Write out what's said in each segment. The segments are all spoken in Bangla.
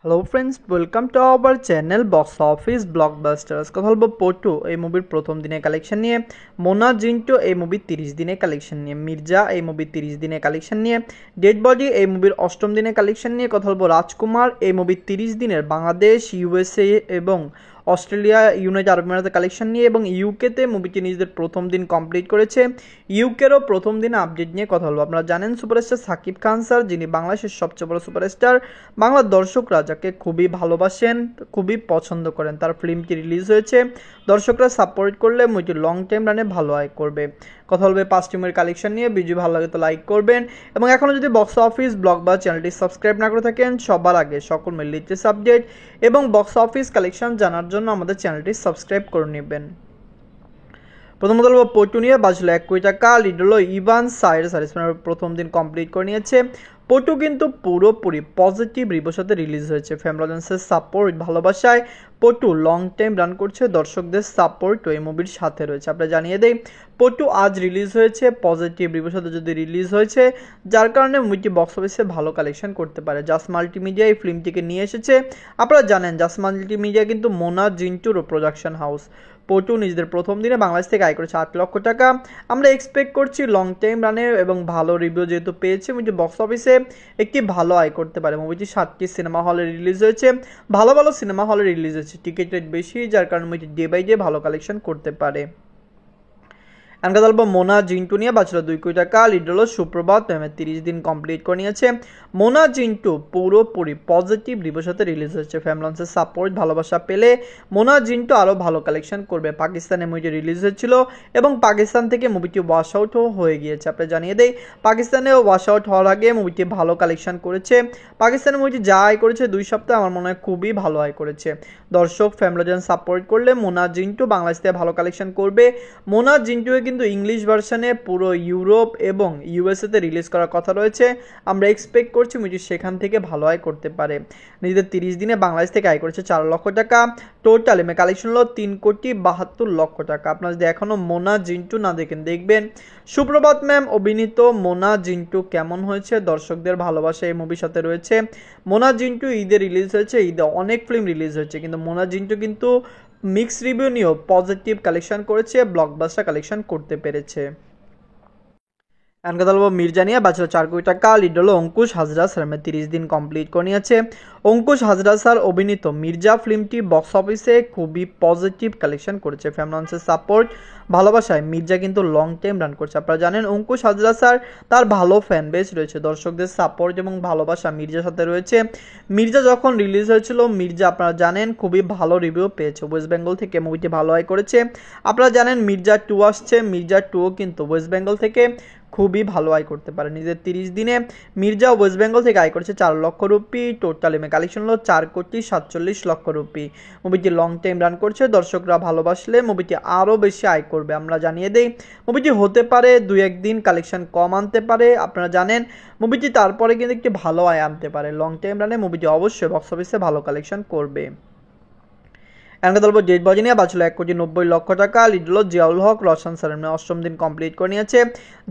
Hello friends, welcome to our channel box office blockbusters. কথা বলবো পটু এই মুভির প্রথম দিনের কালেকশন নিয়ে, মোনা জিন্টু এই মুভির 30 দিনের কালেকশন নিয়ে, মির্জা এই মুভির 30 দিনের কালেকশন নিয়ে, ডেড বডি এই মুভির অষ্টম দিনের কালেকশন নিয়ে, কথা বলবো রাজকুমার এই মুভির 30 দিনের বাংলাদেশ, ইউএসএ এবং অস্ট্রেলিয়া, ইউনাইটেড আরব আমিরাতের কালেকশন নিয়ে এবং ইউকেতে মুভিটি নিজেদের প্রথম দিন কমপ্লিট করেছে। ইউকেরও প্রথম দিনে আপডেট নিয়ে কথা বলবো। আপনারা জানেন সুপারস্টার সাকিব খান স্যার, যিনি বাংলাদেশের সবচেয়ে বড় সুপারস্টার, বাংলার দর্শকরা যাকে খুবই ভালোবাসেন, খুবই পছন্দ করেন, তার ফিল্মটি রিলিজ হয়েছে। দর্শকরা সাপোর্ট করলে মুভিটি লং টাইম রানে ভালো আয় করবে। কথা বলবে 5 টিমের কালেকশন নিয়ে। ভিডিও ভালো লাগে তো লাইক করবেন এবং এখনও যদি বক্স অফিস ব্লকবাস্টার চ্যানেলটি সাবস্ক্রাইব না করে থাকেন, সবার আগে সকল লেটেস্ট আপডেট এবং বক্স অফিস কালেকশন জানার জন্য আমাদের চ্যানেলটি সাবস্ক্রাইব করে নেবেন। প্রথমত বলবো পটু নিয়ে, বাজলো 1 কোটি টাকা। লিড হলো ইভান সাইরাস প্রথম দিন কমপ্লিট করে নিয়েছে। পটু কিন্তু পুরোপুরি পজিটিভ রিভিউর সাথে রিলিজ হয়েছে। ফ্যামিলি অডিয়েন্সের সাপোর্ট, ভালোবাসায় পটু লং টাইম রান করছে। দর্শকদের সাপোর্ট এই মুভির সাথে রয়েছে। আপনারা জানিয়ে দেই, পটু আজ রিলিজ হয়েছে, পজিটিভ রিভিউর সাথে যদি রিলিজ হয়েছে, যার কারণে মুভিটি বক্স অফিসে ভালো কালেকশন করতে পারে। জাস মাল্টিমিডিয়া এই ফিল্মটিকে নিয়ে এসেছে। আপনারা জানেন জাস মাল্টিমিডিয়া কিন্তু মোনা জিন্টুর প্রোডাকশন হাউস। পটু নিজেদের প্রথম দিনে বাংলাদেশ থেকে আয় করেছে 8 লক্ষ টাকা। আমরা এক্সপেক্ট করছি লং টাইম রানে এবং ভালো রিভিউ যেহেতু পেয়েছে, মুভিটি বক্স অফিসে একটি ভালো আয় করতে পারে। মুভিটি 7টি সিনেমা হলে রিলিজ হয়েছে, ভালো ভালো সিনেমা হলে রিলিজ হয়েছে, টিকিট রেট বেশি, যার কারণে মুভিটি ডে বাই ডে ভালো কালেকশন করতে পারে। এনকা দলব মোনা জিন্টু নিয়ে, বাঁচলো 2 কোটি টাকা। লিড হলো সুপ্রভাত, 30 দিন কমপ্লিট করে নিয়েছে। মোনা জিন্টু পুরোপুরি পজিটিভ রিভিউর সাথে রিলিজ হয়েছে। ফ্যামিলির সাপোর্ট, ভালোবাসা পেলে মোনা জিন্টু আরও ভালো কালেকশন করবে। পাকিস্তানে মুভিটি রিলিজ হয়েছিল এবং পাকিস্তান থেকে মুভিটি ওয়াশ আউটও হয়ে গিয়েছে। আপনি জানিয়ে দেই, পাকিস্তানে ওয়াশ আউট হওয়ার আগে মুভিটি ভালো কালেকশন করেছে। পাকিস্তানে মুভিটি যা আয় করেছে 2 সপ্তাহে, আমার মনে হয় খুবই ভালো আয় করেছে। দর্শক ফ্যামিলিজন সাপোর্ট করলে মোনা জিন্টু বাংলাদেশ থেকে ভালো কালেকশন করবে। মোনা জিন্টু কিন্তু ইংলিশ ভার্সনে পুরো ইউরোপ এবং ইউএসএ তে রিলিজ করার কথা রয়েছে। আমরা এক্সপেক্ট করছি মুভি সেখান থেকে ভালো আয় করতে পারে। নিজেদের 30 দিনে বাংলাদেশ থেকে আয় করেছে 4 লক্ষ টাকা। টোটাল এমএ কালেকশন হলো 3,72,00,000 টাকা। আপনারা যদি এখনো মোনা জিন্টু না দেখেন, দেখবেন। সুপ্রভাত ম্যাম অভিনীত মোনা জিন্টু কেমন হয়েছে, দর্শকদের ভালোবাসা এই মুভির সাথে রয়েছে। মোনা জিন্টু ঈদে রিলিজ হয়েছে, ঈদে অনেক ফিল্ম রিলিজ হয়েছে, কিন্তু মোনা জিন্টু কিন্তু মিক্স রিভিউ নিয়েও পজিটিভ কালেকশন করেছে, ব্লকবাস্টার কালেকশন করতে পেরেছে। এনকা দলব মির্জা নিয়ে, বাঁচলো 4 কোটি টাকা। লিড হলো অঙ্কুশ হাজরা স্যার, 30 দিন কমপ্লিট করে নিয়েছে। অঙ্কুশ হাজরা স্যার অভিনীত মির্জা ফিল্মটি বক্স অফিসে খুবই পজিটিভ কালেকশন করেছে। ফ্যামিলির সাপোর্ট, ভালোবাসায় মির্জা কিন্তু লং টাইম রান করছে। আপনারা জানেন অঙ্কুশ হাজরা স্যার, তার ভালো ফ্যান বেস রয়েছে, দর্শকদের সাপোর্ট এবং ভালোবাসা মির্জার সাথে রয়েছে। মির্জা যখন রিলিজ হয়েছিল, মির্জা আপনারা জানেন খুবই ভালো রিভিউ পেয়েছে। ওয়েস্ট বেঙ্গল থেকে মুভিটি ভালো আয় করেছে। আপনারা জানেন মির্জা 2 আসছে, মির্জা 2 কিন্তু ওয়েস্ট বেঙ্গল থেকে খুবই ভালো আয় করতে পারে। নিজের 30 দিনে মির্জা ওয়েস্ট বেঙ্গল থেকে আয় করেছে 4 লক্ষ রুপি। টোটাল এমএ কালেকশন হলো 4,47,00,000 রুপি। মুভিটি লং টাইম রান করছে। দর্শকরা ভালোবাসলে মুভিটি আরও বেশি আয় করবে। আমরা জানিয়ে দেই, মুভিটি হতে পারে 2-1 দিন কালেকশন কম আনতে পারে। আপনারা জানেন মুভিটি তারপরে কিন্তু একটি ভালো আয় আনতে পারে। লং টাইম রানে মুভিটি অবশ্যই বক্স অফিসে ভালো কালেকশন করবে। এনকা দলব ডেড বডি নিয়ে, বাঁচলো 1,90,00,000 টাকা। লিড হলো জিয়াউল হক রোশন স্যার, অষ্টম দিন কমপ্লিট করে নিয়েছে।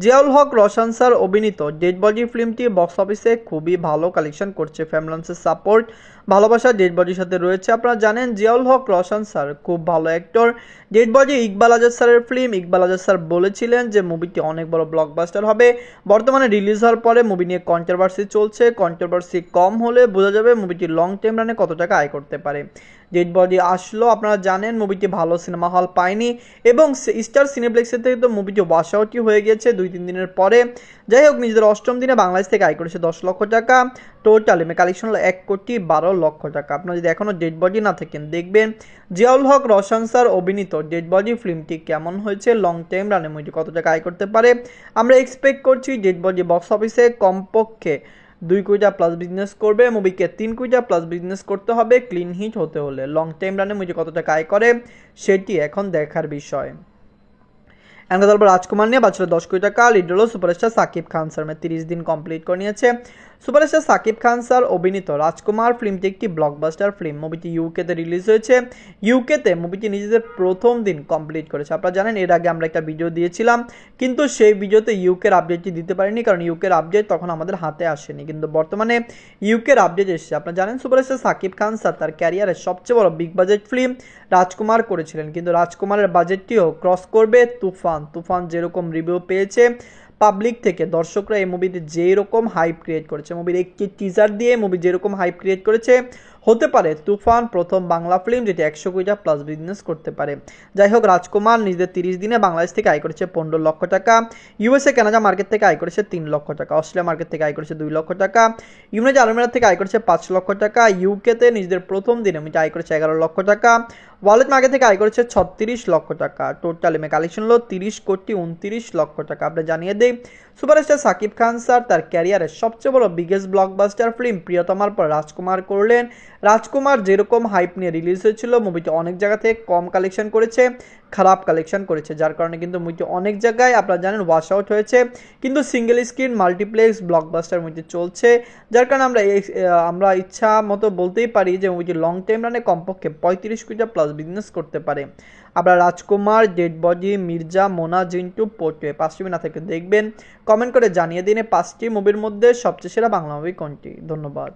জিয়াউল হক রোশন স্যার অভিনীত ডেড বডি ফিল্মটি বক্স অফিসে খুবই ভালো কালেকশন করছে। ফ্যামিলির সাপোর্ট, ভালোবাসা ডেড বডির সাথে রয়েছে। আপনারা জানেন জিয়াউল হক রোশন স্যার খুব ভালো actor. Dead body Iqbal Azad স্যারের ফিল্ম। ইকবাল আজাদ স্যার বলেছিলেন যে মুভিটি অনেক বড় ব্লকবাস্টার হবে। বর্তমানে রিলিজ হওয়ার পরে মুভি নিয়ে কন্ট্রোভার্সি চলছে। কন্ট্রোভার্সি কম হলে বোঝা যাবে মুভিটি লং টাইম রানে কত টাকা আয় করতে পারে। ডেড বডি আসলো, আপনারা জানেন মুভিটি ভালো সিনেমা হল পায়নি এবং স্টার সিনেপ্লেক্সের থেকে তো মুভিটি ওয়াশ আউটই হয়ে গেছে 2-3 দিনের পরে। যাই হোক, নিজেদের অষ্টম দিনে বাংলাদেশ থেকে আয় করেছে 10 লক্ষ টাকা। টোটাল এমএ কালেকশন হলো 1,12,00,000 টাকা। আপনারা যদি এখনও ডেড বডি না থাকেন, দেখবেন জিয়াউল হক রোশন স্যার অভিনীত ডেড বডি ফিল্মটি কেমন হয়েছে, লং টাইম রানে মুভিটি কত টাকা আয় করতে পারে। আমরা এক্সপেক্ট করছি ডেড বডি বক্স অফিসে কমপক্ষে 2 কোটি টাকা প্লাস বিজনেস করবে। মুভিকে 3 কোটি টাকা প্লাস বিজনেস করতে হবে ক্লিন হিট হতে হলে। লং টাইম রানে মুভি কত টাকা আয় করে সেটি এখন দেখার বিষয়। এনকা দলব রাজকুমার নিয়ে, বাঁচলো 10 কোটি টাকা। লিড হলো সুপারস্টার সাকিব খান স্যার, 30 দিন কমপ্লিট করে নিয়েছে। সুপারস্টার সাকিব খান স্যার অভিনীত রাজকুমার ফিল্মটি একটি ব্লকবাস্টার ফিল্ম। মুভিটি ইউকেতে রিলিজ হয়েছে। ইউকেতে মুভিটি নিজেদের প্রথম দিন কমপ্লিট করেছে। আপনারা জানেন এর আগে আমরা একটা ভিডিও দিয়েছিলাম, কিন্তু সেই ভিডিওতে ইউকের আপডেটটি দিতে পারিনি, কারণ ইউকের আপডেট তখন আমাদের হাতে আসেনি। কিন্তু বর্তমানে ইউকের আপডেট এসেছে। আপনারা জানেন সুপারস্টার সাকিব খান স্যার তার ক্যারিয়ারের সবচেয়ে বড় বিগ বাজেট ফিল্ম রাজকুমার করেছিলেন, কিন্তু রাজকুমারের বাজেটটিও ক্রস করবে তুফান। তুফান যেরকম রিভিউ পেয়েছে পাবলিক থেকে, দর্শকরা এই মুভিতে যেরকম হাইপ ক্রিয়েট করেছে, মুভির একটি টিজার দিয়ে মুভি যেরকম হাইপ ক্রিয়েট করেছে, হতে পারে তুফান প্রথম বাংলা ফিল্ম যেটি 100 কোটি প্লাস বিজনেস করতে পারে। যাই হোক, রাজকুমার নিজেদের 30 দিনে বাংলাদেশ থেকে আয় করেছে 15 লক্ষ টাকা, ইউএসএ কানাডা মার্কেট থেকে আয় করেছে 3 লক্ষ টাকা, অস্ট্রেলিয়া মার্কেট থেকে আয় করেছে 2 লক্ষ টাকা, ইউনাইটেড আরব আমিরাত থেকে আয় করেছে 5 লক্ষ টাকা, ইউকেতে নিজেদের প্রথম দিনে মুভিটি আয় করেছে 11 লক্ষ টাকা, ওয়ালেট মার্কেট থেকে আয় করেছে 36 লক্ষ টাকা। টোটাল এমএ কালেকশন হলো 30 কোটি 29 লক্ষ টাকা। আমরা জানিয়ে দেই সুপারস্টার সাকিব খান স্যার তার ক্যারিয়ারের সবচেয়ে বড় বিগেস্ট ব্লকবাস্টার ফিল্ম প্রিয়তমার পর রাজকুমার করলেন। রাজকুমার যেরকম হাইপ নিয়ে রিলিজ হয়েছিল, মুভিটি অনেক জায়গা থেকে কম কালেকশন করেছে, খারাপ কালেকশন করেছে, যার কারণে কিন্তু মুভিটি অনেক জায়গায় আপনারা জানেন ওয়াশ আউট হয়েছে। কিন্তু সিঙ্গেল স্ক্রিন মাল্টিপ্লেক্স ব্লকবাস্টার মুভিটি চলছে, যার কারণে আমরা ইচ্ছা মতো বলতেই পারি যে মুভিটি লং টাইম রানে কমপক্ষে 35 কোটি প্লাস বিজনেস করতে পারে। আপনারা রাজকুমার, ডেড বডি, মির্জা, মোনা, জিন্টু, পোটে 5টি মুভি না থেকে দেখবেন। কমেন্ট করে জানিয়ে দিন এই 5টি মুভির মধ্যে সবচেয়ে সেরা বাংলা মুভি কোনটি। ধন্যবাদ।